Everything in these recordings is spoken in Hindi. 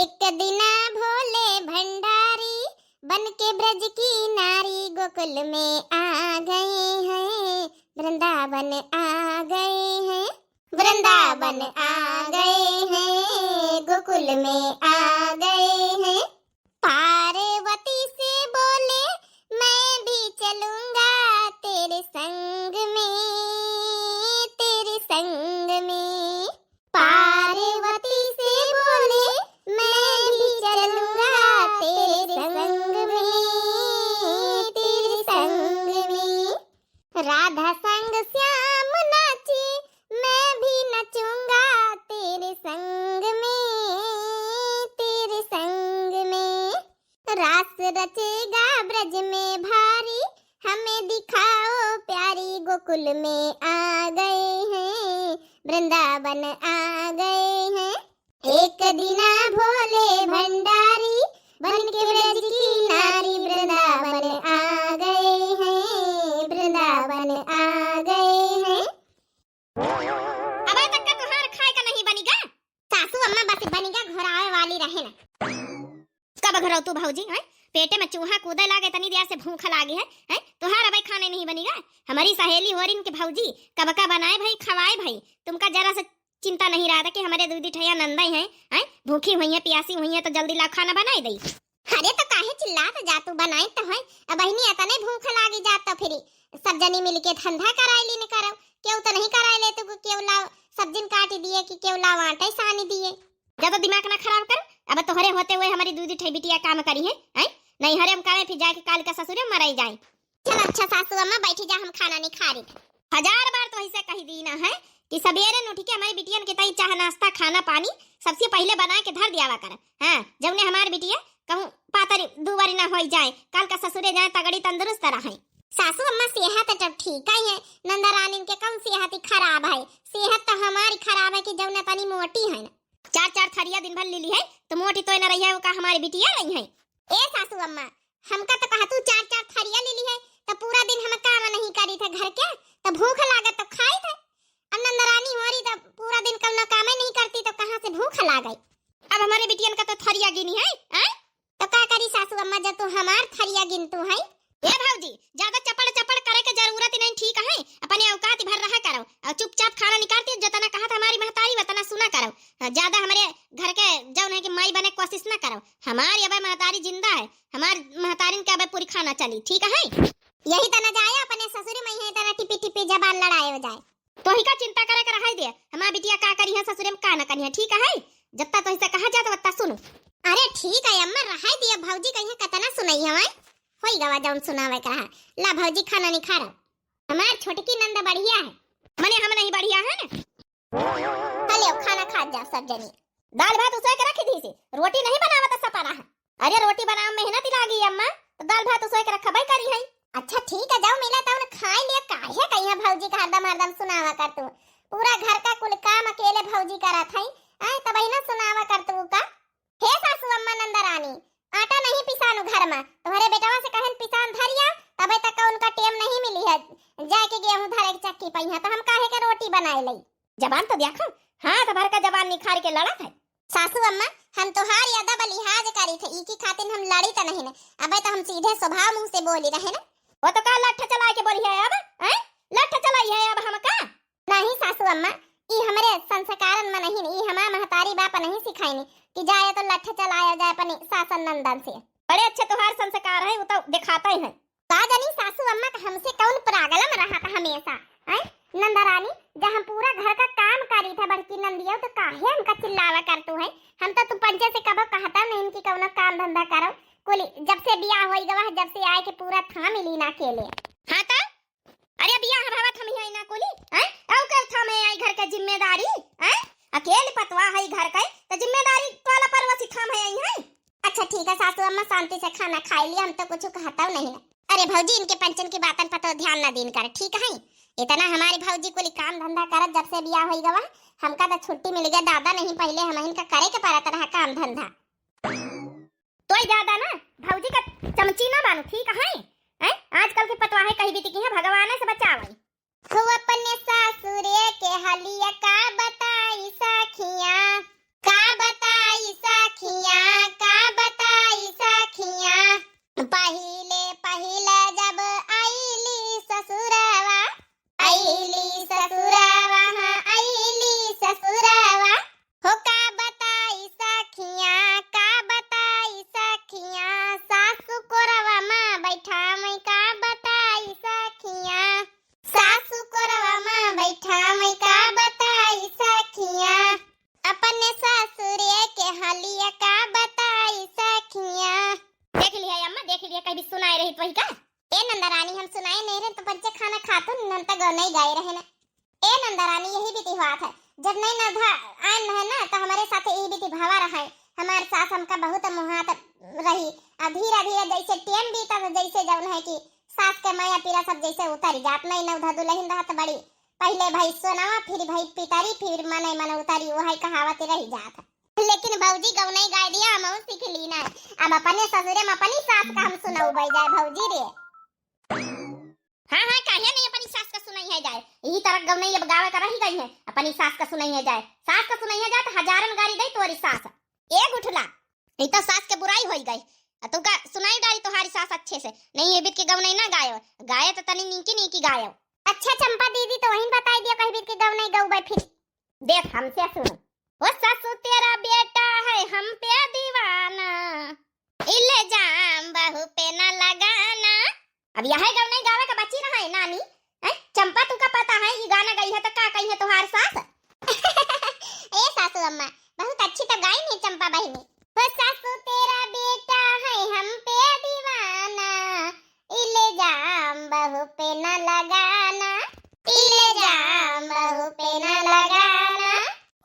एक दिना भोले भंडारी बन के ब्रज की नारी गोकुल में आ गए हैं, वृंदावन आ गए हैं, वृंदावन आ गए हैं, गोकुल में आ गए हैं। पार्वती से बोले मैं भी चलूंगा तेरे संग में, तेरे संग में। पार्वती से बोले मैं भी चलूंगा तेरे संग में, तेरे संग में। राधा संग श्याम नाचे मैं भी नचूंगा तेरे संग में, तेरे संग में। रास रचेगा ब्रज में भारी हमें दिखाओ प्यारी, गोकुल में आ गए हैं, वृंदावन आ गए हैं। एक दिना भोले भंडारी बन के ब्रज की नारी, वृंदावन आ गए हैं, वृंदावन आ गए हैं। अबे तक का तुहार खाए का नहीं बनेगा? सासू अम्मा बस बनेगा घोरावे वाली रहे ना। कब घोराव तू भौजी हैं? पेटे में चूहा कूदे लागे तनी देर से भूख लागे है, हैं? तुहार अबे खाने नहीं बनेगा? हमारी सहेली हो रही के भौजी कब का बनाए भाई खवाए भाई। तुमका जरा से चिंता नहीं रहा था कि हमारे दूधी ठैया नंदाई हैं, हैं? भूखी हुई है प्यासी हुई है तो जल्दी ला खाना बनाई दई। अरे तो काहे चिल्लात जा तू बनाई तो है। अब बहनी आता नहीं भूख लागी जात तो फिर सब जनी मिलके धंधा कराई न करो। क्यों तो नहीं कराई ले तो क्यों लाओ सब्जिन काट दिए कि क्यों लाओ आटा सानी दिए। ज्यादा दिमाग ना खराब कर। अब तोहरे होते हुए हमारी दूधी ठई बिटिया काम करी है, हैं? नहीं हरे हम काले फिर जाके काल का ससुरे मराई जाए। चल अच्छा सासू अम्मा बैठी जा, हम खाना नहीं खा रही। 1000 बार तो ऐसे कही दी ना है कि सवेरे न उठ के हमारी बिटियन के तई चाह नाश्ता खाना पानी सबसे पहले बना के धर दिया कर। हां जब ने हमारी बिटिया कहूं पातरी दुवारी ना हो जाए काल का ससुरे जाए तगड़ी तंदुरुस्त रहे। सासू अम्मा सेहत तो ठीक है, नंदा रानी के कौन सेहत खराब है? सेहत तो हमारी खराब है कि जब न तनी मोटी है ना। 4 थरिया दिन भर ली है तो मोटी तो न रही है, वो का हमारी बिटिया नहीं है। ए सासू अम्मा हमका तो कहा तू 4 थरिया ले ली है तो पूरा दिन हम काम नहीं करी थे घर के तो भूख लागत तो खाई थे। नंदरानी हो रही तो पूरा दिन कम काम नहीं करती तो कहां से भूख लाग गई। अब हमारे बिटियन का तो थरिया गिनी है, हैं? तो का करी सासू अम्मा जब तू हमार थरिया गिन तू है। ए भौजी ज्यादा चपड़ चपड़ करे के जरूरत नहीं, ठीक है? अपने औकात भर रहा करो और चुपचाप खाना निकालती जतना कहा था हमारी महतारी वतना सुना करो। ज्यादा हमारे घर के जौन है कि माई बने कोशिश ना करो। हमारी अब महतारी जिंदा है, हमार महतारिन के अब पूरी खाना चली, ठीक है? यही तना जाए अपने ससुर में है तना टिपी टिपी जबान लड़ाए हो जाए तो ही का चिंता करे कर रहा दे। हमार बिटिया का करी है ससुरे में का ना करी है, ठीक है? जत्ता तो ऐसे कहा जात वत्ता सुनो। अरे ठीक है अम्मा रहाई दिया भौजी कहीं कतना सुनाई हमाय होई गवा जौन सुनावे कहा। ला भौजी खाना नहीं खा रहा। हमार छोटकी नंदा बढ़िया है, मने हम नहीं बढ़िया है ना। चलो खाना खा जा सब जनी। दाल भात उसके के रखी दी से रोटी नहीं बनावत सपा रहा। अरे रोटी बनाव मेहनत लागी अम्मा तो दाल भात उसके के रखबई करी है। अच्छा ठीक है जाओ मिला तो खाई ले। काहे कहिया भौजी का हरदम सुनावा कर तू। पूरा घर का कुल काम अकेले भौजी करत है, आय तब ही ना सुनावा कर तू का। हे सासू अम्मा नंदा रानी आटा नहीं पिसानु घर में, तुम्हारे बेटवा से कहन पिसान धरिया तबे तक उनका टेम नहीं मिली है जाके गेहूं धरे के चक्की पई है तो हम काहे के रोटी बनाए लई। जबान तो देखो हाथ भर का जबान निखार के लड़त है। सासू अम्मा हम तोहार यादा बलिहाज करी थे इकी खातिर हम लड़ी त नहीं न। अबे तो हम सीधे स्वभाव मुंह से बोली रहे ना। वो तो का लठ चला के बोली है अब, हैं? लठ चलाई है अब हम का? नहीं सासू अम्मा ई हमरे संस्कारन में नहीं, ई हमार महतारी बाप नहीं सिखाईनी कि जाए तो लठ चलाया जाए अपनी सासन नंदन से। बड़े अच्छे तुहार संस्कार है, वो तो दिखाता ही है। का जानी सासू अम्मा का हमसे कौन प्रागलम रहा था हमेशा, हैं? नंदा रानी जब हम पूरा घर का काम करी था बड़की नंदिया तो काहे हमका चिल्लावा करतू है। हम तो तू पंचे से कबो कहता नहीं कि कौनो काम धंधा करो। कुली जब से बियाह होई गवा जब से आए के पूरा था मिली ना अकेले। हां ता अरे बियाह भावत हम ही ना कुली, हैं? औ कर था मैं आई घर का जिम्मेदारी, हैं? अकेले पतवा है घर का तो जिम्मेदारी वाला परवसी थाम है यही है। अच्छा ठीक है सासू अम्मा शांति से खाना खाई लिया, हम तो कुछ कहता नहीं ना। अरे भौजी इनके पंचन की बातन पर तो ध्यान ना देन कर, ठीक है? इतना हमारी भौजी को काम धंधा करत जब से बियाह होई गवा हमका तो छुट्टी मिल गया। दादा नहीं पहले हम इनका करे के परत रहा काम धंधा। तो ज्यादा ना भौजी का चमची ना बानो, ठीक है? हैं? आजकल के पतवाहे कही बीती की है भगवान से बचावे। तो अपने सासुरे के हलिया का बताई सखिया, का बताई सखिया। रही तो वही का ए नंदा रानी हम सुनाए नहीं रहे तो बच्चे खाना खातो नंता गौ नहीं गाए रहे ना ए नंदा रानी यही बीती बात है जब नहीं नधा आन है ना तो हमारे साथ यही बीती भावा रहा है हमारे सास हमका बहुत मुहात रही धीरे धीरे जैसे टाइम बीता तो जैसे जौन है कि सास के माया पीरा सब जैसे उतारी जात नहीं नवधा दुल्हन रहत बड़ी पहले भाई सोनावा फिर भाई पितारी फिर मने मन उतारी वही कहावत रही जात लेकिन भौजी गौ नहीं गाय दिया हम सीख ली ना अब अपने ससुरे में अपनी सास का हम सुनाऊ भाई जाए भौजी रे हाँ काहे नहीं अपनी सास का सुनाई है जाए यही तरह गौ नहीं अब गावे का रही गई है अपनी सास का सुनाई है जाए सास का सुनाई है जाए तो हजारन गाड़ी दे तोरी सास एक उठला नहीं तो सास के बुराई होई गई तू का सुनाई डाली तुम्हारी सास अच्छे से नहीं ये बीत के गौ नहीं ना गायो गाये तो तनी नीकी गायो अच्छा चंपा दीदी तो वहीं बता दिया कहीं बीत के गौ नहीं गौ भाई फिर देख हमसे सुन ओ ससु तेरा बेटा है हम पे दीवाना इले जाम बहू पे न लगाना अब यह गौ नहीं गावे का बची रहा है नानी चंपा तू का पता है ये गाना गाई है तो का कही है तुम्हार सास ए सासू अम्मा बहुत अच्छी तो गाई नहीं चंपा बहनी वो सासू तेरा बेटा है हम पे दीवाना इले जाम बहू पे न लगाना इले जाम बहू पे न लगाना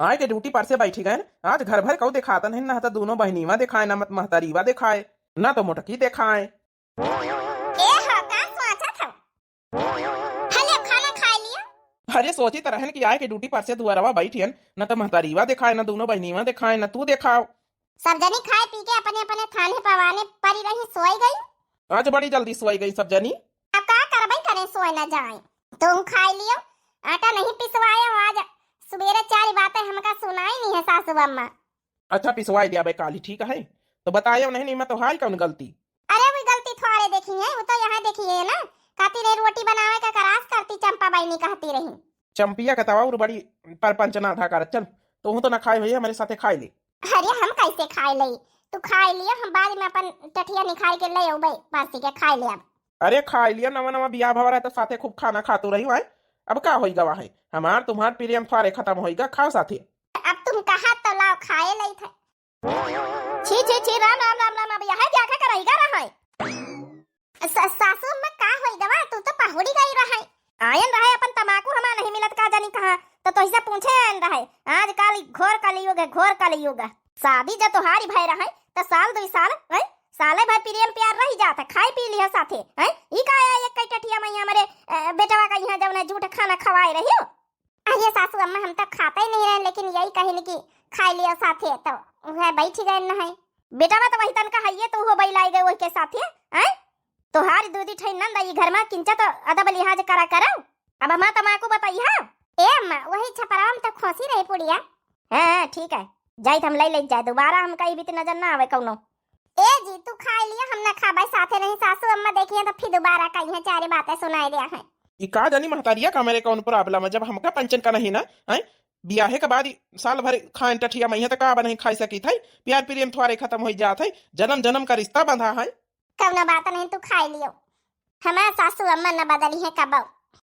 आए के ड्यूटी पर से बैठी गए आज घर भर कऊ दिखाता नहीं ना तो दोनों बहनीवा दिखाए ना मत महतारीवा दिखाए ना तो मोटकी दिखाए ए हो का सोचा था हले खाना खा लिया अरे सोची तरह कि आए के ड्यूटी पर से दुआरवा बैठियन ना तो महतारीवा दिखाए ना दोनों बहनीवा दिखाए ना तू दिखाओ सब जनी खाए पी के अपने अपने खाने पवाने परी रही सोई गई आज बड़ी जल्दी सोई गई सब जनी अब का करबई करे सोए ना जाए तुम खाई लियो आटा नहीं पिसवाया आज सुबेरे 4 बातें हमका सुनाई नहीं है सासू अम्मा अच्छा पिसवाई दिया बे काली ठीक है तो बताया नहीं मैं तो हाई कौन गलती अरे वो गलती थोड़े देखी है वो तो यहाँ देखी है ना खाती रे रोटी बनावे का करास करती चंपा बाई ने कहती रही चंपिया का तवा बड़ी परपंचना था कर चल तो हूं तो ना खाए भैया हमारे साथे खाए ले अरे हम कैसे खाए ले तू खाई लियो हम बाद में अपन टठिया निकाल के ले आऊ बासी के खाई ले अब अरे खाई लिया नवा नवा बियाह भवर है तो साथे खूब खाना खातू रही है अब का होई गवा है हमार तुम्हार प्रेम फारे खत्म होईगा खाओ साथे अब तुम कहा तो लाओ खाए ले थे छी राम राम राम राम अब यह क्या कराईगा रहा है सासू में का होई गवा तू तो पहुड़ी गई रहा है आयन रहा अपन तमाकू हमा नहीं मिलत का जानी कहा तो इसे पूछे आयन रहा है आज काल घोर कलयुग शादी जब तोहारी भाई रहा है तो साल 2 साल है साले भाई प्रेम प्यार रही जाता खाई पी लिया साथे हैं ई का आया एक कटठिया में हमारे बेटवा का यहां जवना झूठ खाना खवाए रही हो अरे सासू अम्मा हम तो खाता ही नहीं रहे लेकिन यही कहिन कि खाई लिया साथे तो वह बैठ गए न है बेटवा तो वही तन का हइए तो हो बैलाई गए वही के साथे हैं तोहारी दूधी ठई नंद ई घर में किंचा तो अदब लिहाज करा करो अब हम तमाकू बताइया ए अम्मा वही छपराम तो खोसी रही पुड़िया हां ठीक है जाई हम ले जाए दोबारा हम कहीं भी नजर ना आवे कौनो ए जी तू खा लिया हम ना खाबा साथे नहीं सासू अम्मा देखिए तो फिर दोबारा कहीं है 4 बातें सुनाई दिया है ई का जानी महतारिया का मेरे कौन प्रॉब्लम है जब हमका पंचन का नहीं ना है बियाहे के बाद साल भर खाए टठिया में तो का नहीं खाई सकी थी प्यार प्रेम थोड़े खत्म हो जात है जन्म का रिश्ता बंधा है कौनो बात नहीं तू खा लियो हमारा सासू अम्मा न बदली है कब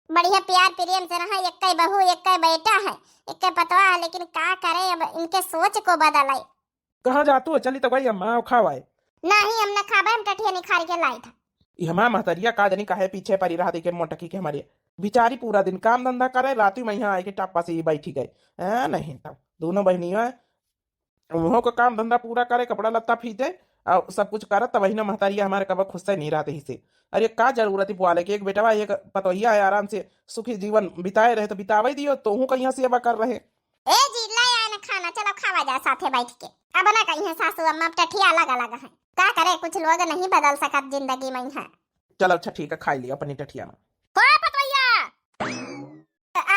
बढ़िया प्यार प्रेम से रहा एक बहू एक बेटा है एक पतवा है लेकिन का करे अब इनके सोच को बदलाई कहाँ जातू चली तो भाई अम्मा खावाए नहीं हम न खाबे हम टठिया निखार के लाई था हमारा महतरिया का जनी काहे पीछे पड़ी रहा के मोटकी के हमारे बिचारी पूरा दिन काम धंधा करे रात में यहाँ आके टापा से ही बैठी गए नहीं तब दोनों बहनियों उन्हों को काम धंधा पूरा करे कपड़ा लत्ता फीते और सब कुछ करत तब वही ना महतारिया हमारे कब खुश से नहीं रहते ही से अरे का जरूरत है पुआले के एक बेटवा एक पतोहिया है आराम से सुखी जीवन बिताए रहे तो बितावे दियो तो हूँ कहीं सेवा कर रहे ए जी ला आए ना खाना चलो खावा जा साथे बैठ के अब ना कहीं सासू अम्मा टठिया अलग है का करे कुछ लोग नहीं बदल सकत जिंदगी में है चलो अच्छा ठीक है खाई लिया अपनी टठिया में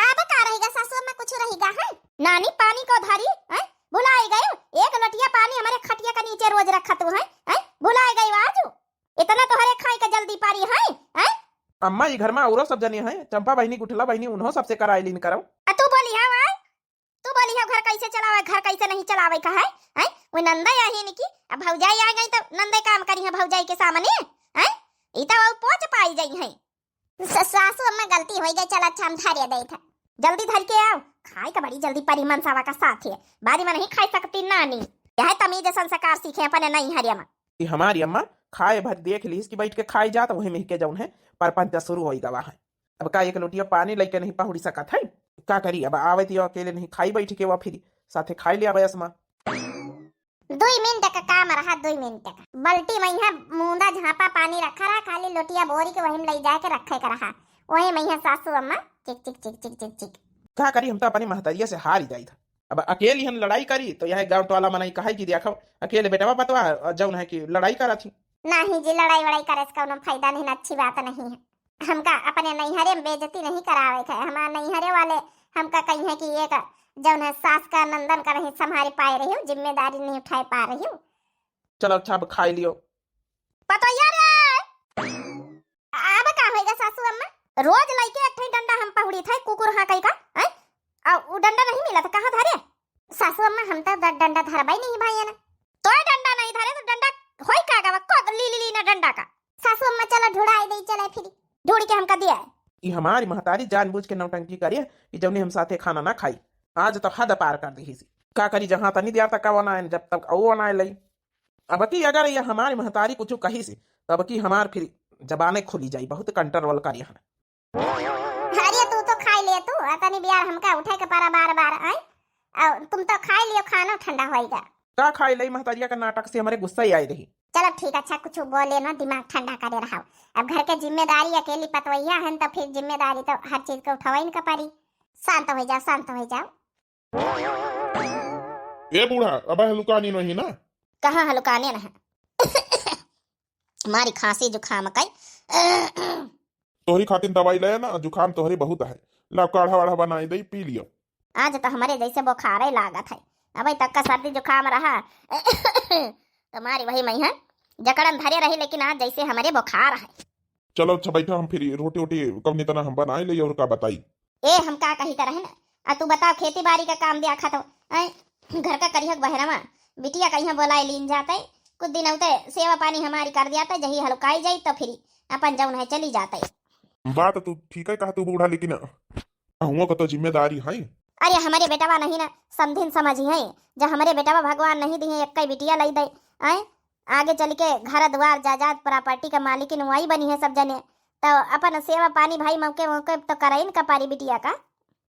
अब का रहेगा सासू अम्मा कुछ रहेगा है नानी पानी को धारी है भुलाए गए एक लटिया पानी हमारे खटिया का नीचे रोज रखा तू है भुलाए गई आज इतना तो हरे खाई का जल्दी पारी है अम्मा ये घर में औरो सब जने हैं चंपा बहनी गुठला बहनी उन्हों सबसे कराई लीन करो तू बोली है भाई तू बोली है घर कैसे चलावे घर कैसे नहीं चलावे का है वो नंदा यही नहीं की अब भौजाई आ गई तो नंदे काम करी है भौजाई के सामने है ई तो वो पोच पाई गई है सासू अम्मा गलती हो गई चल अच्छा हम धारिया दे था जल्दी धर के आओ खाए का बड़ी जल्दी परी मनसावा का साथ है बारी में नहीं खाई सकती नानी यह तमीज संस्कार सीखे अपने नहीं हरिया में हमारी अम्मा खाए भर देख लीस कि बैठ के खाई जा तो वही में के जौन है परपंच शुरू हो गवा है। अब का एक लोटिया पानी लेके नहीं पहुड़ी सकत है, का करी अब आवे तो अकेले नहीं खाई बैठ के वो फिर साथे खाई लिया बयसमा। 2 मिनट का काम रहा, 2 मिनट का बल्टी मैया मूंदा झापा पानी रखा रहा, खाली लोटिया बोरी के वहीं ले जाके रखे का रहा, वही मैया सासू अम्मा चिक चिक चिक चिक चिक चिक। का करी हम तो अपनी महतरिया से हार ही जाई था। अब अकेली हम लड़ाई करी तो यह गाँव टोला मनाई कहा कि देखो अकेले बेटवा पतवा जौन है कि लड़ाई करा थी। नहीं जी, लड़ाई वड़ाई करे इसका कोनो फायदा नहीं, अच्छी बात नहीं है। हमका अपने नैहरे में बेइज्जती नहीं करावे थे, हमारे नैहरे वाले हमका कही है कि ये का जौन है सास का नंदन का नहीं संभारी पाए रही हूँ, जिम्मेदारी नहीं उठाए पा रही हूँ। चलो अच्छा अब खाई लियो। पतो यार अब का होएगा सासू अम्मा, रोज लाइके अठे डंडा हम पहुड़ी थे कुकुर हाँ कई का है आ वो डंडा नहीं मिला तो कहां धरे सासू अम्मा, हम तो डंडा धरबाई नहीं भाई ना, तो डंडा नहीं धरे तो डंडा होई का का को ली ना डंडा का। सासू अम्मा चलो ढूंढाई दे, चले फिर ढूंढ के हमका दिया। ये हमारी महतारी जानबूझ के नौटंकी करिए कि जौनी हम साथे खाना ना खाई, आज तो हद पार कर दी सी। का करी जहां तनी देर तक वो ना आए जब तक वो ना लई। अब की अगर ये हमारी महतारी कुछ कही सी तब की हमार फिर जबाने खुली जाई, बहुत कंट्रोल करिए। अरे तू तो खाई ले, तू तनी बियार हमका उठे के पारा बार बार आए, और तुम तो खाई लियो, खाना ठंडा होएगा। का खाई लई महतारिया का नाटक से हमारे गुस्सा ही आई रही। चलो ठीक, अच्छा कुछ बोले ना, दिमाग ठंडा करे रहा। अब घर के जिम्मेदारी अकेली पतवैया है तो फिर जिम्मेदारी तो हर चीज को उठवाई न पारी। शांत हो जाओ, शांत हो जाओ। ए बूढ़ा अब हलुकानी नहीं ना, कहाँ हलुकाने ना हमारी खांसी जुखाम कई तोहरी खातिर दवाई ले ना, जुखाम तोहरी बहुत है, ला काढ़ा वाढ़ा बनाई दई पी लियो। आज तो हमारे जैसे बुखार ही लागत है, अभी तक का सर्दी जुखाम रहा तुम्हारी वही मई है जकड़न धरे रही, लेकिन आज जैसे हमारे बुखार है। चलो अच्छा बैठा, हम फिर रोटी वोटी कवनी तना हम बनाए ले और का बताई। ए हम का कही तरह ना, तू बताओ खेती बाड़ी का काम दिया खा तो घर का करियक बहरवा बिटिया कहीं बोलाए लीन जाते, कुछ दिन होते सेवा पानी हमारी कर दिया, जही हलुकाई जाई तो फिर अपन जौन है चली जाते। बात तू ठीक है कहा तू बूढ़ा, लेकिन हुआ का तो जिम्मेदारी है। अरे हमारे बेटावा नहीं ना समझिन समझी है, जब हमारे बेटावा भगवान नहीं दिए एक बिटिया लाई दे आए, आगे चल के घर द्वार जायदाद प्रॉपर्टी का मालिकिन वही बनी है सब जने, तो अपन सेवा पानी भाई मौके मौके तो कराइन का पारी बिटिया का।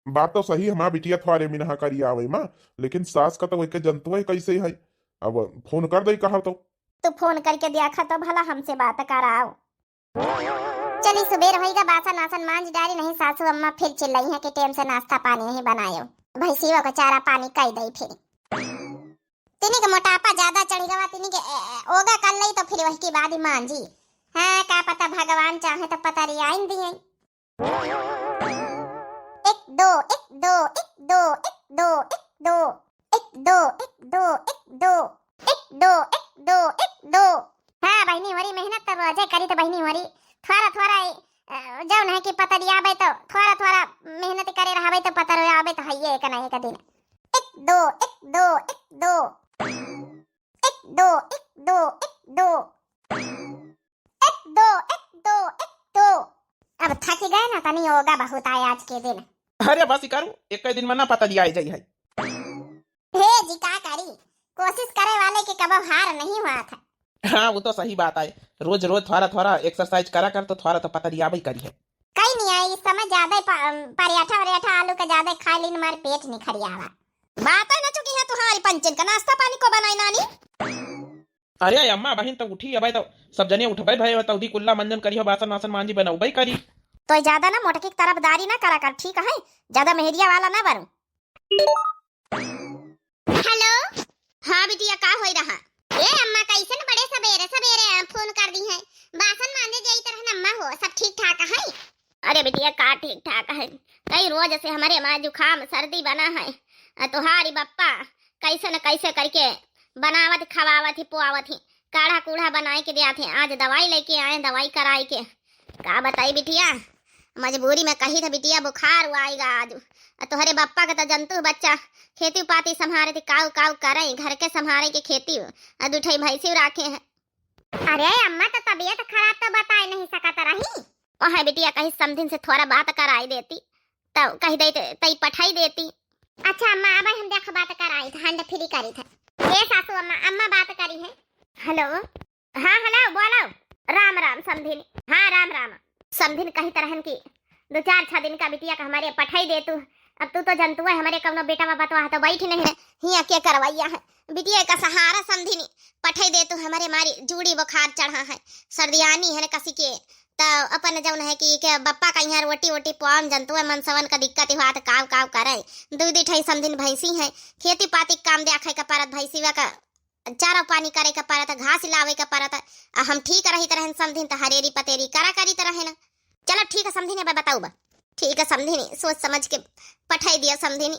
बात तो सही, हमारा बिटिया थोड़े मिनहा करी आवे माँ, लेकिन सास का तो वही जंतु है कैसे है। अब फोन कर दई कहा तो तू फोन करके देखा तो भला हमसे बात कराओ। चली सुबेर होएगा, बासन आसन मांझ डाली, नहीं सासू अम्मा फिर चिल्लाई है कि टाइम से नाश्ता पानी नहीं बनायो, भैंसियों को चारा पानी कई दई। फिर तिनी के मोटापा ज्यादा चढ़ गवा, तिनी के ओगा कर लई तो फिर वही की बात ही मांझी। हाँ का पता भगवान चाहे तो पता रियाइन दिए। 1 2 1 2 1 2 1 2 1 2 1 2 1 2 1 2 1 2 1 2 1 2। हाँ बहनी हमारी मेहनत तो रोजे करी तो बहनी हमारी थोड़ा थोड़ा जौन है कि पता आवे तो थोड़ा थोड़ा मेहनत करे रहावे तो पता आवे तो है एक ना एक दिन। 1 2 1 2 1 2 1 2 1 2 1 2 1 2 1 2 1 2। अब थक गए ना, तनी होगा बहुत आए आज के दिन। अरे बस करूं एक दिन में ना पता दिया जाई है। हे जी का करी, कोशिश करे वाले के कब हार नहीं हुआ था। हाँ वो तो सही बात है, रोज रोज थोड़ा थोड़ा एक्सरसाइज करा कर तो थोड़ा तो पता दिया करी है। कहीं नहीं आई इस समय, ज्यादा पराठा वराठा आलू का ज्यादा खा ली, हमारे पेट नहीं खरियावा। बात है ना चुकी है तुम्हारी पंचन का नाश्ता पानी को बनाई नानी। अरे अम्मा बहन तो उठी अब तो सब जने उठबे भाई तो उदी कुल्ला मंजन करी हो, बासन वासन मांझी बनाऊबे करी। तो ज्यादा ना मोटकी की तरफदारी ना करा कर, ठीक है, ज्यादा मेहरिया वाला ना बनू। हेलो हाँ बिटिया का होई रहा? ए अम्मा कैसे न बड़े सवेरे सवेरे फोन कर दी है, बासन मांजे जाई तरह अम्मा हो, सब ठीक ठाक है? अरे बिटिया का ठीक ठाक है, कई रोज से हमारे माँ जुखाम सर्दी बना है, तुहारी बप्पा कैसे न कैसे करके बनावत खवावत ही पोआवत ही, काढ़ा कूढ़ा बनाए के दिया थे, आज दवाई लेके आए, दवाई कराई के का बताई बिटिया, मजबूरी में कही था बिटिया बुखार हुआ आएगा आज। तोहरे बप्पा का तो जंतु बच्चा खेती पाती संभारे थे, काव काव करे घर के संभारे के खेती दुठई भैंसी राखे हैं। अरे अम्मा तो तबीयत खराब तो बता नहीं सकता रही, वह बिटिया कहीं समझिन से थोड़ा बात कराई देती तो कही देते तई पठाई देती। अच्छा अम्मा अब हम देख बात कराई था, हंड फ्री करी था। ए सासू अम्मा, अम्मा बात करी है। हेलो हाँ हेलो बोलो। राम राम समधिन। हाँ राम राम। समधिन कही तरहन की 2-4-6 दिन का बिटिया का हमारे पठाई दे तू। अब तू तो जनतु है हमारे कौनो बेटा में बतवा तो बैठी नहीं है हिया के करवैया है बिटिया का सहारा समधिनी पठाई दे तू हमारे मारी जूड़ी बुखार चढ़ा है सर्दियानी है कसी के तो अपन जौन है कि के बप्पा का यहाँ रोटी वोटी पाम जंतु है मनसवन का दिक्कत हुआ तो काव काव करे दूध ठई समधिन भैंसी है खेती पाती काम दे आखे का परत भैंसीवा का चारा पानी करे का परत घास लावे का परत हम ठीक रही तरह समधिन तो हरेरी पतेरी करा करी तरह है ना। चलो ठीक है समधिनी अब बताऊ बा। ठीक है समधिनी सोच समझ के पठाई दिया समधिनी।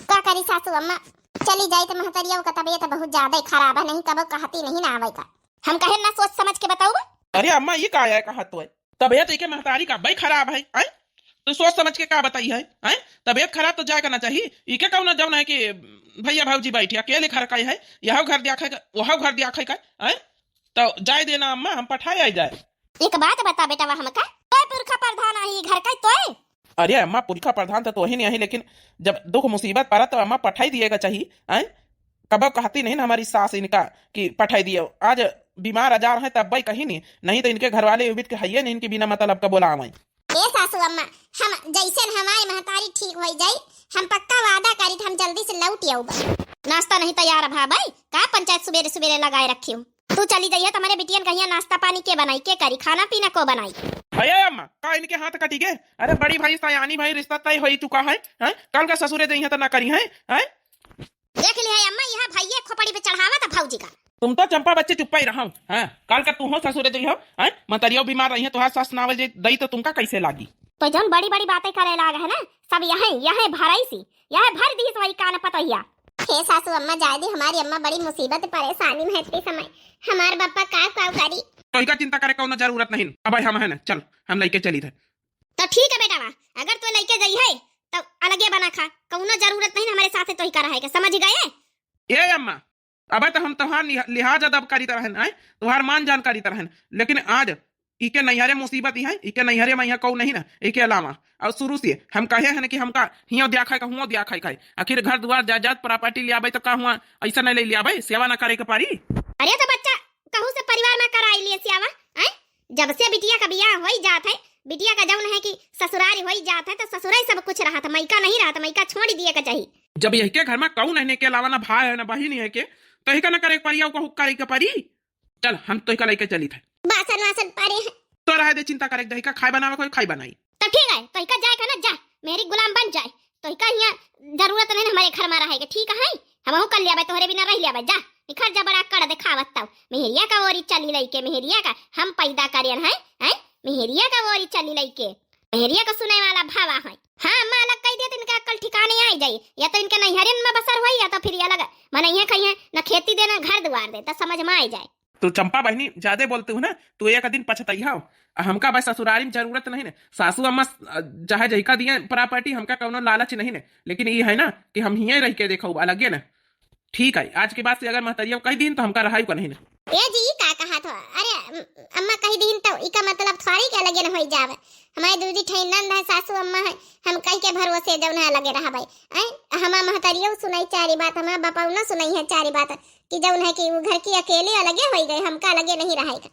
का करी सासू अम्मा चली जाए तो महतरिया का तबीयत बहुत ज्यादा खराब है नहीं कब कहती नहीं ना आवे का हम कहे ना सोच समझ के बताऊ बा। अरे अम्मा ये का है कहा तो है तबीयत एक महतारी का भाई खराब है आई तो सोच समझ के का बताई है आई तबीयत खराब तो जाए करना चाहिए इके कौन जौन है कि भैया भाजी बैठी अकेले घर का है यह घर दिया खाएगा वह घर दिया खाएगा आई तो जाए देना अम्मा हम पठाए आई जाए। एक बात बता बेटा वह हमका तो पुरखा प्रधान आई घर का तो अरे अम्मा पुरखा प्रधान तो ही नहीं है लेकिन जब दुख मुसीबत पड़ा तो अम्मा पठाई दिएगा चाहिए आई कब कहती नहीं ना हमारी सास इनका कि पठाई दिए आज बीमार आजार है तब भाई कहीं नहीं तो इनके घर वाले के है नहीं इनके बिना मतलब का बोला आवाई। ए सासू अम्मा हम जैसे हमारी महतारी ठीक हो जाए हम पक्का वादा करी हम जल्दी से लौट आऊंगा। नाश्ता नहीं तैयार भा भाई का पंचायत सवेरे सवेरे लगाए रखी हूँ तू चली जाइए तो हमारे बिटियन कहिया नाश्ता पानी के बनाई के करी खाना पीना को बनाई। अरे अम्मा का इनके हाथ कटी गए अरे बड़ी भाई सयानी भाई रिश्ता तय हो चुका है कल का ससुरे दही तो ना करी है देख लिया अम्मा यहाँ भैया खोपड़ी पे चढ़ावा था भौजी का तुम तो चंपा बच्चे चुप्पा ही रहा कल का तू हो ससुरे दही हो मतरियो बीमार रही है तो सास नावल दही तो तुमका कैसे लागी तो जौन बड़ी बड़ी बातें करे लाग है ना सब यहाँ भराई सी यहाँ भर दी वही कान पतैया। हे सासू अम्मा जाए दी हमारी अम्मा बड़ी मुसीबत परेशानी में है समय हमारे बापा का करी तो इका चिंता करे कोनो जरूरत नहीं अब हम है ना चल हम लेके चली थे तो ठीक है बेटा अगर तू लेके जाई है तो अलगे बना खा कोनो जरूरत नहीं हमारे साथ तो ही करा है समझ गए। ये अम्मा अब तो हम तुहार लिहाज अदब करी तरह तुहार मान जानकारी तरह लेकिन आज इके नैहरे मुसीबत ही है इके नैहरे में यहाँ कहू नहीं ना इके अलावा और शुरू से हम कहे हैं कि हमका हियो दिया खाए हुआ दिया खाए आखिर घर द्वार जायदाद प्रॉपर्टी लिया तो का हुआ ऐसा नहीं ले लिया भाई सेवा ना करे के पारी। अरे तो बच्चा कहू से परिवार में कराई लिए सेवा जब से बिटिया का बियाह हो ही जात है बिटिया का जौन है कि ससुरारी हो ही जात है तो ससुराई सब कुछ रहा था मैका नहीं रहा था मैका छोड़ दिए का चाहिए। जब यही के घर में कहू नहीं के अलावा ना भाई है ना बहन है के तो ही का ना करे पारी को करे के पारी। चल हम तो का लेके चली थे बासन वासन पारे हैं तो रह दे चिंता करे दही का खाई बनावे कोई खाई बनाई तो ठीक है तो का जाए ना जा मेरी गुलाम बन जाए तो का यहाँ जरूरत नहीं हमारे घर में रहेगा ठीक है हम कर लिया तोहरे बिना रह लिया जा निखर जा बड़ा कर दिखावत तब मेहरिया का ओरी चली लई के मेहरिया का हम पैदा करियन है मेहरिया का ओरी चली लई के मेहरिया का सुने वाला भावा है। हाँ माँ अलग कह दिया तो इनका कल ठिकाने आ जाए या तो इनके नैहरियन में बसर हुई या तो फिर अलग मन यहाँ कहीं न खेती देना घर द्वार दे तो समझ में आ जाए। तो चंपा बहनी ज्यादा बोलते हो ना तो एक दिन पछतैया हमका बस ससुरारी में जरूरत नहीं ने सासू अम्मा चाहे जहिका दिए प्रॉपर्टी हमका कौनो लालच नहीं ने लेकिन ये है ना कि हम हिये रह के देखो अलग ना ठीक है आज के बाद से अगर महतरिया कही दिन तो हमका रहा का नहीं ए जी का कहा था अरे अम्मा कही दिन तो इका मतलब थोड़ी के अलगे न हो जावे हमारे दूधी ठैनंद है सासू अम्मा है हम कह के भरोसे जब ना लगे रहा भाई हमारा महतरिया सुनाई चारी बात हमारा बापा ना सुनाई है चारी बात कि जब है कि वो घर की अकेले अलगे हो गए हमका अलगे नहीं रहेगा।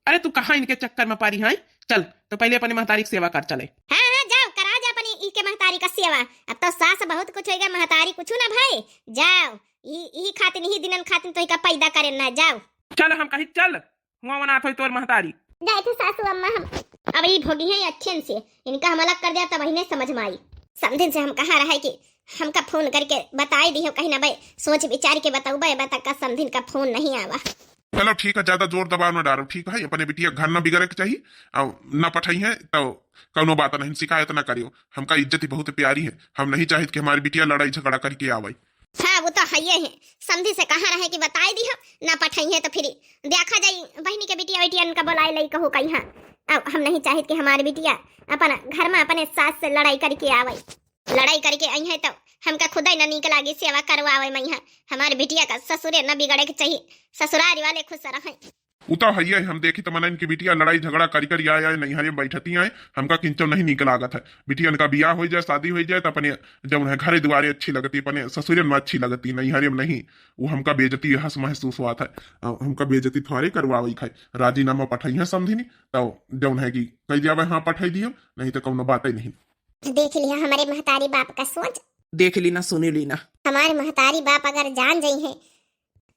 अरे तू कहाँ इनके चक्कर में पारी है चल तो पहले अपनी महतारी की सेवा कर चले। हाँ जाओ करा जा अपनी इके महतारी का सेवा अब तो सास बहुत कुछ होगा महतारी कुछ ना भाई जाओ ई खातिन ही दिनन खातिन तो इका पैदा करे ना जाओ चल हम कहीं चल हुआ मनात हो तोर महतारी जाए थे सासू अम्मा हम अब ये भोगी है अच्छे से इनका हम अलग कर दिया तब इन्हें समझ में आई समझिन से हम कहा रहा है कि हमका फोन करके बताई दी हो कहीं ना भाई सोच विचार के बताऊ भाई बता का समझिन का फोन नहीं आवा। चलो ठीक है ज्यादा जोर दबाव न डालो ठीक है अपने बिटिया घर न बिगड़े के चाहिए और न पठाई है तो कौनो बात नहीं शिकायत न करियो हमका इज्जत ही बहुत प्यारी है हम नहीं चाहते कि हमारी बिटिया लड़ाई झगड़ा करके आवे। हाँ वो तो है है समझी से कहा रहे कि बताई दी हो ना पठाई है तो फिर देखा जाई बहनी के बिटिया बेटिया का बुलाई लई कहो कहीं अब हम नहीं चाहते कि हमारी बिटिया अपन घर में अपने सास से लड़ाई करके आवे लड़ाई करके आई है तो हमका खुद ही न नीक लागी सेवा करवावे मैं हमारे बिटिया का ससुरे न बिगड़े के चाहिए ससुरारी वाले खुश रहे। उता है हम देखी तो मन इनकी बिटिया लड़ाई झगड़ा करी कर आए आए नहीं हरे बैठती आए हमका किंचो नहीं निकल लागत है। बिटिया का बियाह हो जाए शादी हो जाए तो अपने जब उन्हें घरे दुआरे अच्छी लगती अपने ससुरन में अच्छी लगती नहीं हरे नहीं वो हमका बेजती हंस महसूस हुआ था। हमका बेजती थोड़े करवाई खाए राजीनामा पठाई है समझी तो जब है कि कही जावे हाँ पठाई दियो नहीं तो कौनो बात ही नहीं। देख लिया हमारे महतारी बाप का सोच। देख ली ना सुनी ली ना। हमारे महतारी बाप अगर जान गई है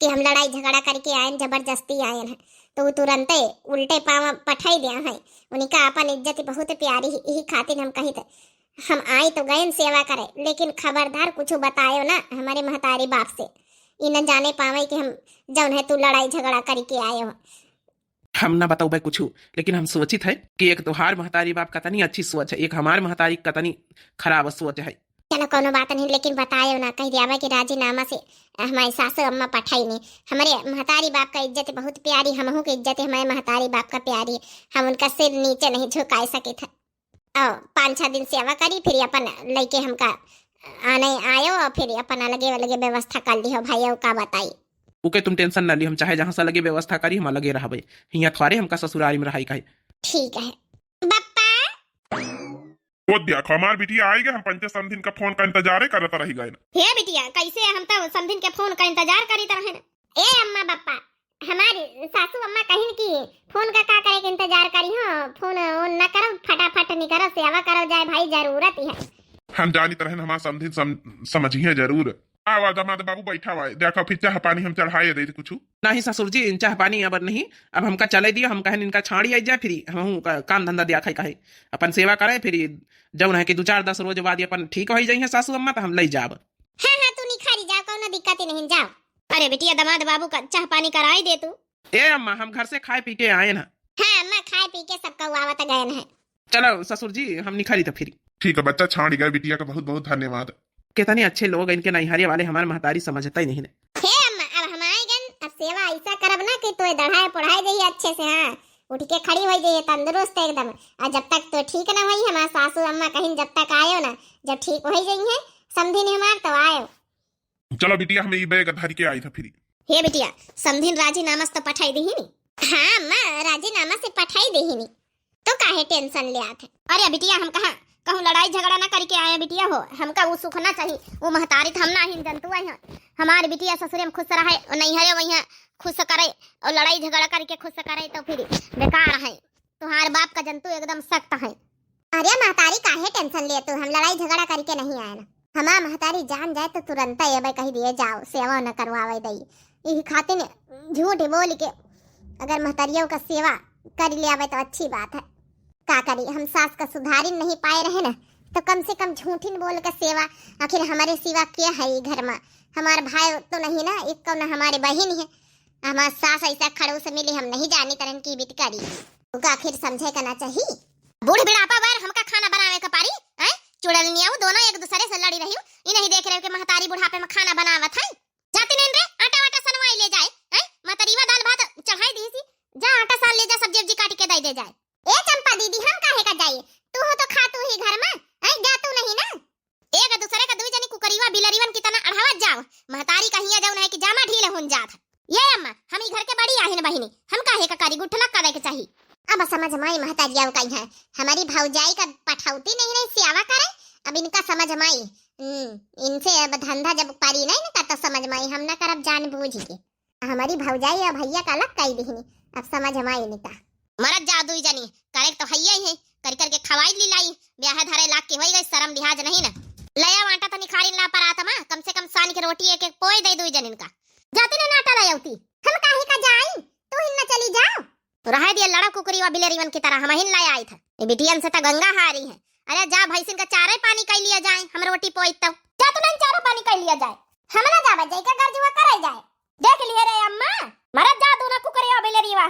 कि हम लड़ाई झगड़ा करके आए जबरदस्ती आए हैं तो वो तुरंत उल्टे पाँव पठाई दिया है। उनका अपन इज्जत बहुत प्यारी यही खातिर हम कही थे हम आए तो गए सेवा करे लेकिन खबरदार कुछ बतायो ना हमारे महतारी बाप से इ न जाने पावे कि हम जौन है तू लड़ाई झगड़ा करके आए हो। हम ना बताऊ भाई कुछ लेकिन हम सोचित है कि एक तोहार महतारी बाप कतनी अच्छी सोच है एक हमार महतारी कतनी खराब सोच है। चलो कोनो बात नहीं लेकिन बतायो ना कह दिया कि राजीनामा से हमारी सासू अम्मा पठाई नहीं। हमारे महतारी बाप का इज्जत बहुत प्यारी हमहू की इज्जत हमारे महतारी बाप का प्यारी हम उनका सिर नीचे नहीं झुका सके थे। और 5-6 दिन सेवा करी फिर अपन लेके हमका आने आयो और फिर अपन अलगे अलगे व्यवस्था कर ली हो भाई का बताई। ओके तुम टेंशन ना ली हम चाहे जहाँ से लगे व्यवस्था करी हम अलगे रहबे हियाँ थोड़े हमका ससुरारी में रहाई का। ठीक है बप्पा। वो देखो हमार बिटिया आई गए हम पंचे समधिन का फोन का इंतजार करता रही गए। हे बिटिया कैसे हम तो समधिन के फोन का इंतजार करी तरह है। ए अम्मा बप्पा हमारी सासू अम्मा कहीं की फोन का करे के इंतजार करी हो फोन न करो फटाफट नहीं करो सेवा करो जाए भाई जरूरत ही है। हम जानी तरह हमारा समझी समझिए जरूर। आवा दामाद बाबू बैठा हुआ है देखो फिर चाह पानी हम चढ़ाए दे कुछ नहीं ससुर जी चाह पानी अब नहीं अब हमका चले दिया हम कहे इनका छाड़ी आई जाए फिर हम काम धंधा दिया खाई कहे अपन सेवा करे फिर जब है कि 2-4-10 रोज बाद अपन ठीक हो जाइए सासू अम्मा तो हम ले जाब। हाँ हाँ तू निखारी जाओ कोनो दिक्कत ही नहीं जाओ। अरे बिटिया दामाद बाबू का चाह पानी कराई दे तू। ए अम्मा हम घर से खाए पी के आए ना। हाँ अम्मा खाए पी के सबका आवत गए है। चलो ससुर जी हम निखारी तो फिर ठीक है बच्चा छाड़ी गए बिटिया का बहुत बहुत धन्यवाद। कितने अच्छे लोग इनके नैहरिया वाले हमारे महतारी समझता ही नहीं। हे अम्मा अब हम आए गए अब सेवा ऐसा करब ना कि तो दढ़ाए पढ़ाई जाइए अच्छे से। हाँ उठ के खड़ी हो जाइए तंदुरुस्त एकदम और जब तक तो ठीक ना हुई हमारा सासू अम्मा कहीं जब तक आयो ना जब ठीक हो जाइए समधिन हमार तो आयो। चलो बिटिया हमें ये बैग धर के आई था फिर। हे बिटिया समधिन राजीनामा से पठाई दी ही। हाँ अम्मा राजीनामा से पठाई दी ही तो काहे टेंशन ले आते। अरे बिटिया हम कहा कहूँ लड़ाई झगड़ा ना करके आए बिटिया हो हमका वो सुखना चाहिए वो महतारी हम ना ही जंतु है हमारी बिटिया ससुरे में खुश रहे और नहीं है वही खुश करे और लड़ाई झगड़ा करके खुश करे तो फिर बेकार है। तुम्हारे बाप का जंतु एकदम सख्त है। अरे महतारी काहे टेंशन ले तू हम लड़ाई झगड़ा करके नहीं आए ना हमारा महतारी जान जाए तो तुरंत ये कही दिए जाओ सेवा न करवावे दई यही खातिर झूठ बोल के अगर महतारियों का सेवा कर ले आवे तो अच्छी बात है। का करी हम सास का सुधारी नहीं पाए रहे ना तो कम से कम झूठिन बोल का सेवा आखिर हमारे सिवा क्या है ये घर में हमारे भाई तो नहीं ना एक कौन हमारे बहन है हमारे सास ऐसा खड़ो से मिली हम नहीं जानी तरह की बिटकारी उनका आखिर समझे करना चाहिए। बूढ़ बिड़ापा बार हमका खाना बनावे का पारी हैं चुड़ैलियां दोनों एक दूसरे से लड़ी रही ये नहीं देख रहे कि महतारी बुढ़ापे में खाना बनावत है। जाती नहीं रे आटा वाटा सनवाई ले जाए हैं महतारीवा दाल भात चढ़ाई दी सी जा आटा सान ले जा सब्जी वब्जी काट के दे जाए। ए चंपा दीदी हम काहे का जाइए तू हो तो खा तू ही घर में ऐ जा तू नहीं ना एक दूसरे का दुई जनी कुकरीवा बिलरीवन की तना अढ़ावत जाओ महतारी कहिया जाऊ है कि जामा ढीले होन जात ये अम्मा हम ही घर के बड़ी आहिन बहिनी हम काहे का कारी गुठना करे के चाहिए। अब समझ माई महतारी आऊ कहीं है हमारी भौजाई का पठौती नहीं रही सेवा करे अब इनका समझ माई इनसे अब धंधा जब पारी नहीं ना तो समझ माई हम ना करब जान बूझ के हमारी भौजाई और भैया का अलग कई दीनी अब समझ माई निका मरद जादू जनी करे तो हैया ही है कर करके खवाई ली ब्याह धरे लाख के होई गई शर्म लिहाज नहीं ना लया वाटा तो निखारी ला पर आता मां कम से कम सान के रोटी एक एक पोई दे दो जनिन का जाती ने नाटा लायौती हम काहे का जाई तू हिन न चली जाओ तो रह दिया लड़ा कुकरी व बिलेरीवन की तरह हम हिन लाया आई था ये बिटियन से तो गंगा हारी है। अरे जा भैंसिन का चारे पानी कर लिया जाए हम रोटी पोई तब जा तू नहीं चारा पानी कर लिया जाए हम ना जावे जाई का गर्जुआ करे जाए देख लिए रे अम्मा मरद जा दू ना कुकरी व बिलेरीवा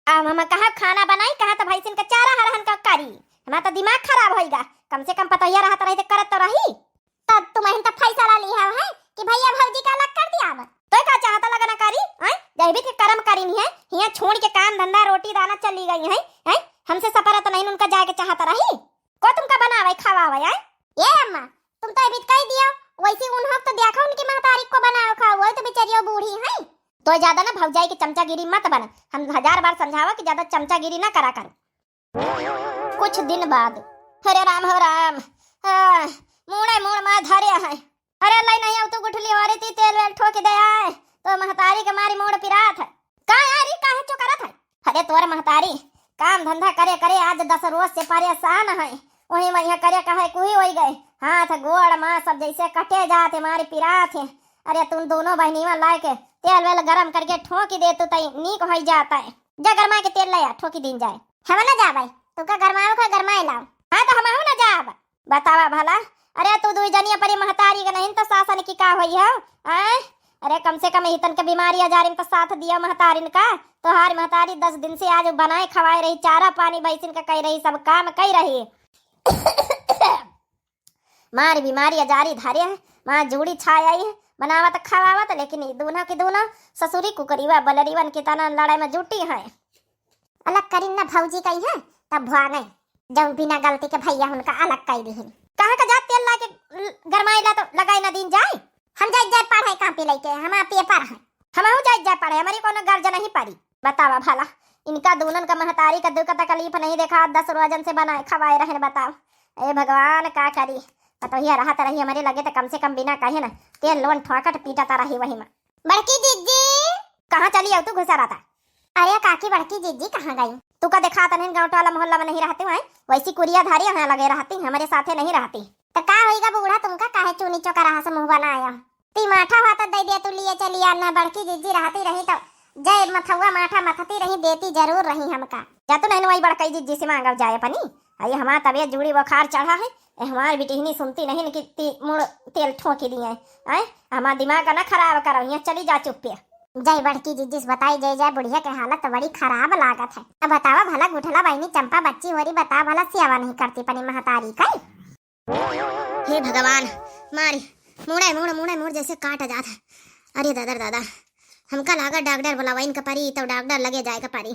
अब हम कहा खाना बनाई कहा तो भैंसिन का चारा हरहन का करी हमारा तो दिमाग खराब होएगा कम से कम पता ही रहता रही करत तो रही तब तुम्हें तो फैसला लिया है कि भैया भौजी का अलग कर दिया अब तो क्या चाहता लगना करी हैं जैविक के कर्म करी नहीं है हिया छोड़ के काम धंधा रोटी दाना चली गई है हमसे सपरा तो नहीं उनका जाके चाहता रही को तुमका बनावे खवावे है ये अम्मा तुम तो अभी कह दिया वैसे उन हम तो देखा उनकी महतारी को बनाओ खाओ वो तो बेचारी बूढ़ी है तो ज्यादा ना भौजाई की चमचागिरी मत बन। हम 1000 बार समझावा कि ज्यादा चमचागिरी ना करा कर। कुछ दिन बाद हरे राम हो राम, मुड़े मुड़ मा धरे है। अरे लाई नहीं तो गुठली हो रही थी, तेल वेल ठोक दे आए तो महतारी के मारी मोड़ पिरात है। का यारी काहे चो करत है? अरे तोर महतारी काम धंधा करे करे आज 10 रोज से परेशान है। वही वही करे कहे कुही होई गए, हाथ गोड़ माँ सब जैसे कटे जाते मारी पिरात है। अरे तुम दोनों बहनीवा लाए के तेल वेल गरम करके ठोकी दे तो तई नीक हो जाता है। जा गरमा के तेल लाया ठोकी दिन जाए। हम ना जा भाई, तू का गरमाओ का गरमाए लाओ। हाँ तो हम ना जा बतावा भला। अरे तू दुई जनिया परी महतारी के नहीं तो सासन की का होई है? अरे कम से कम इतन के बीमारी आजारिन तो साथ दिया महतारिन का। तो हार महतारी 10 दिन से आज बनाए खवाए रही, चारा पानी बैसिन का कही रही, सब काम कही रही। मारी बीमारी आजारी धारे है, माँ जूड़ी छाई आई है, बनावत खवावत, लेकिन दोनों की दोनों ससुरी कुकरीवा बलरीवन की तना लड़ाई में जुटी है। अलग करीन ना भौजी कही है तब भुआ नहीं, जब बिना गलती के भैया उनका अलग कही दी। कहाँ का जात तेल ला के गरमाई ला तो लगाई ना दिन जाए। हम जाए पढ़ाई कापी लेके, हमारा पेपर है, हम जाए पढ़े, हमारी कोनो गर्ज नहीं पड़ी। बतावा भला इनका दूनन का महतारी का दुख तकलीफ नहीं देखा, 10 रोजन से बनाए खवाए रहे। बताओ ए भगवान का करी। पतोहिया रहत रही हमारे लगे तो कम से कम बिना कहे ना तेल लोन ठोकट पीटता रही वही में। बड़की जीजी कहाँ चली अब तू घुसा रहा था? अरे काकी बड़की जीजी कहाँ गई? तू का देखा था नहीं, गाँव टोला मोहल्ला में नहीं रहती वहाँ, वैसी कुरिया धारी यहाँ लगे रहती, हमारे साथे नहीं रहती। तो का होगा बूढ़ा तुमका काहे चूनी चौका रहा से मुँह बनाया? ती माठा हाथ दे दिया तू लिए चली आना। बड़की जीजी रहती रही तो जय मथुआ माठा मथती रही, देती जरूर रही हमका। जा तो नहीं वही बड़कई जीजी से मांगा जाए अपनी। अरे हमारा तबियत जुड़ी बुखार चढ़ा है, हमारी बिटिहनी सुनती नहीं कि मुड़ तेल ठोकी दिए। हमारा दिमाग ना खराब करो, यहाँ चली जा चुप पे। जय बड़की जीजी बताई जय जय, बुढ़िया के हालत बड़ी खराब लागत है। अब बतावा भला गुठला बहनी चंपा बच्ची हो रही, बता भला सेवा नहीं करती पनी महतारी का। हे भगवान मारी मुड़े मुड़ मुड़े मुड़ जैसे काट जात है। अरे दादा दादा हमका लागा डॉक्टर बुलावा इनका परी, तो डॉक्टर लगे जाएगा परी।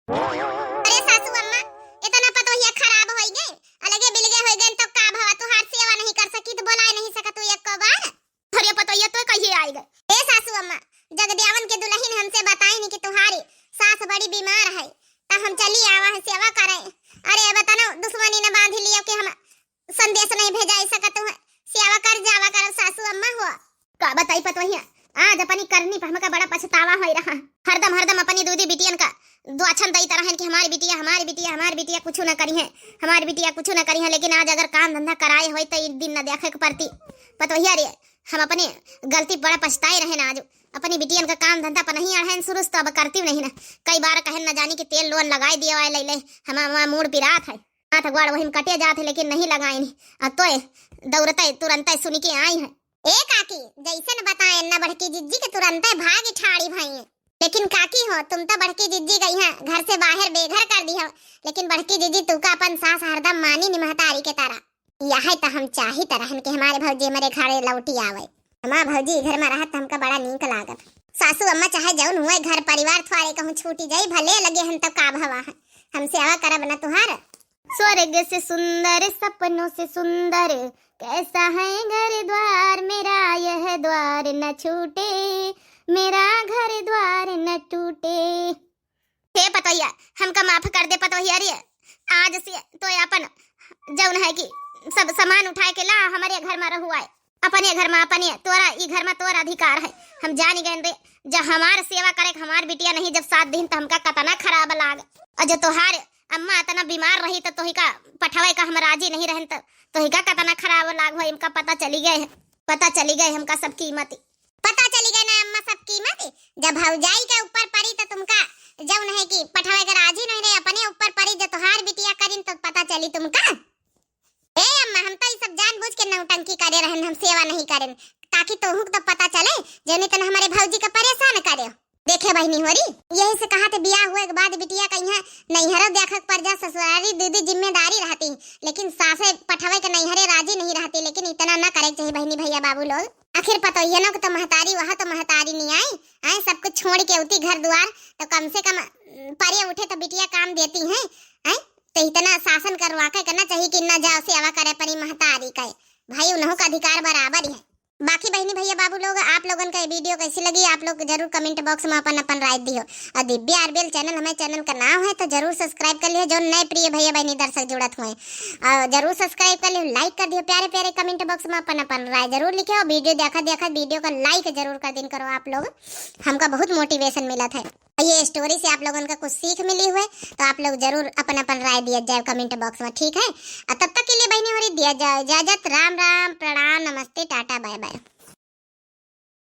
अरे सासू अम्मा इतना पतोहिया खराब होई गए, अलगे बिलगे होई गए तो का भवा तू हाथ सेवा नहीं कर सकी तो बोला नहीं सकत तू एक बार। अरे पतोहिया तो कहिए आई गए। ए सासू अम्मा जगदेवन के दुल्हन हमसे बताई नहीं कि तुम्हारी सास बड़ी बीमार है, तो हम चली आवा है सेवा करे। अरे बताना दुश्मनी ने बांध लियो कि हम संदेश नहीं भेजा सकत हूं, सेवा कर जावा कर सासू अम्मा हो। का बताई पतोहिया आज अपनी करनी पर हमका बड़ा पछतावा हो रहा। हरदम अपनी दूधी बिटियन का दुआछन दई तरह कि हमारी बिटिया कुछ न करी है, हमारी बिटिया कुछ न करी है। लेकिन आज अगर काम धंधा कराए हो तो एक दिन न देखे के पड़ती। पतोहिया रे हम अपनी गलती बड़ा पछताए रहे ना, आज अपनी बिटियन का काम धंधा पर नहीं अड़हन शुरू तो अब करती नहीं ना। कई बार कहन न जानी कि तेल लोन लगाई दिया ले ले हम मूड पिरात है, हाथ गोड़ वही कटे जाते लेकिन नहीं लगाई नहीं। तो दौड़ते तुरंत सुनी के आई है। ए काकी जैसे न बताए न बड़की जिज्जी के तुरंत भाग ठाड़ी भाई है। लेकिन काकी हो तुम तो बड़की जिज्जी गई है घर से बाहर बेघर कर दी हो, लेकिन बड़की जिज्जी तू का अपन सास हरदम मानी नि महतारी के तरह। यह तो हम चाही तरह कि हमारे भौजी हमारे घरे लौटी आवे। हमारा भौजी घर में रहत हमका बड़ा नीक लागत। सासू अम्मा चाहे जौन हुए घर परिवार थोड़े कहूँ छूटी जाई भले लगे हम तब का भवा है, हम सेवा करब न तुहार। स्वर्ग से सुंदर सपनों से सुंदर कैसा है घर द्वार, मेरा यह द्वार न छूटे, मेरा घर द्वार न टूटे। हे पतोहिया हमका माफ कर दे पतोहिया रे, आज से तो अपन जौन है कि सब सामान उठाए के ला हमारे घर में रहुआ है, अपने घर में अपने तोरा ई घर में तोरा अधिकार है। हम जान गए रे जब हमार सेवा करे हमार बिटिया नहीं जब 7 दिन तो हमका कतना खराब लाग। और जो तोहार अम्मा इतना बीमार रही तो तोहिका पठवे का हम राजी नहीं रहन तो तोहिका कतना खराब लाग हो। इनका पता चली गए हमका सब कीमत पता चली गए ना अम्मा सब कीमत। जब भौजाई के ऊपर पड़ी तो तुमका जब नहीं कि पठवे का राजी नहीं रहे, अपने ऊपर पड़ी जो तोहार बिटिया करिन तो पता चली तुमका। ए अम्मा हम तो ये सब जानबूझ के नौटंकी करे रहन, हम सेवा नहीं करें ताकि तोहू तो पता चले जने तन हमारे भौजी का परेशान करे। देखे बहनी हो रही यही से कहा थे बियाह हुए के बाद बिटिया कहीं नैहरों देखक पर जा ससुरारी दीदी जिम्मेदारी रहती, लेकिन सासे पठवे के नैहरे राजी नहीं रहती। लेकिन इतना न करे चाहिए बहनी भैया बाबू लोग। आखिर पता ही ना तो महतारी वहाँ तो महतारी नहीं आई सब कुछ छोड़ के उठी घर द्वार, तो कम से कम परे उठे तो बिटिया काम देती हैं। तो इतना शासन करवा करना चाहिए कि न जाओ सेवा करे परी महतारी का भाई, उन्हों का अधिकार बराबर है। बाकी बहनी बहनी भैया बाबू लोग, आप लोगन का ये वीडियो कैसी लगी आप लोग जरूर कमेंट बॉक्स में अपन अपन राय दियो। और दिव्या आरबीएल चैनल हमारे चैनल का नाम है, तो जरूर सब्सक्राइब कर लियो। जो नए प्रिय भैया बहनी दर्शक जुड़त हुए जरूर सब्सक्राइब कर लियो, लाइक कर दियो, प्यारे प्यारे कमेंट बॉक्स में अपन अपन राय जरूर लिखे। और वीडियो देखा वीडियो का लाइक जरूर कर दिन करो आप लोग, हमका बहुत मोटिवेशन मिला था। ये स्टोरी से आप लोगों का कुछ सीख मिली हुई तो आप लोग जरूर अपन अपन राय दिया जाए कमेंट बॉक्स में, ठीक है। तब तक के लिए बहनी हो रही दिया जाए इजाजत। राम राम, प्रणाम, नमस्ते, टाटा, बाय बाय।